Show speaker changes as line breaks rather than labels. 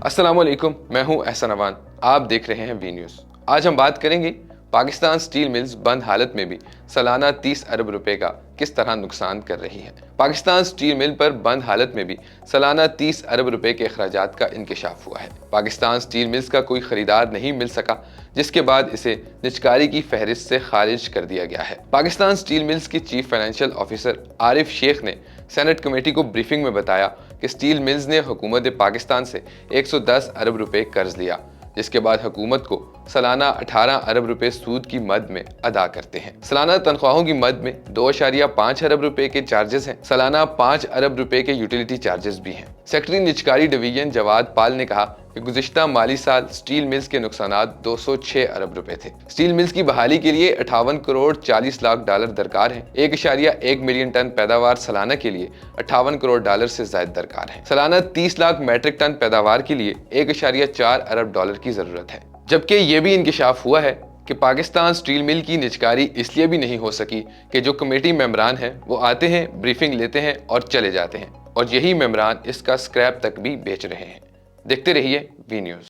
अस्सलाम वालेकुम, मैं हूं एहसन अवान। आप देख रहे हैं वी न्यूज़। आज हम बात करेंगे पाकिस्तान स्टील मिल्स बंद हालत में भी सालाना 30 अरब रुपए का किस तरह नुकसान कर रही है। पाकिस्तान स्टील मिल पर बंद हालत में भी सालाना 30 अरब रुपए के अखराजात का इंकशाफ हुआ है। पाकिस्तान स्टील मिल्स का कोई खरीदार नहीं मिल सका, जिसके बाद इसे निजकारी की फहरिस्त से खारिज कर दिया गया है। पाकिस्तान स्टील मिल्स की chief financial officer Arif Sheikh ने सेनेट कमेटी को ब्रीफिंग में बताया कि स्टील मिल्स ने हुकूमत पाकिस्तान से 110 अरब रुपए कर्ज लिया, जिसके बाद हुकूमत को सालाना 18 अरब रुपए सूद की मद में अदा करते हैं। सालाना तनख्वाहों की मद में 2.5 अरब रुपए के चार्जेस हैं। सालाना 5 अरब रुपए के यूटिलिटी चार्जेस भी हैं। सेक्रेटरी निजकारी डिवीजन जवाद पाल ने कहा कि गुज़िश्ता माली साल स्टील मिल्स के नुकसानात 206 अरब रुपए थे। स्टील मिल्स की बहाली के लिए 58 करोड़ 40 लाख डॉलर दरकार है। 1.1 मिलियन टन पैदावार सालाना के लिए 58 करोड़ डॉलर से ज्यादा दरकार है। सालाना 30 लाख मैट्रिक टन पैदावार के लिए 1.4 अरब डॉलर की जरूरत है। जबकि ये भी इंकशाफ हुआ है कि पाकिस्तान स्टील मिल की निजकारी इसलिए भी नहीं हो सकी कि जो कमेटी मेंबरान हैं वो आते हैं, ब्रीफिंग लेते हैं और चले जाते हैं, और यही मेंबरान इसका स्क्रैप तक भी बेच रहे हैं। देखते रहिए वी न्यूज़।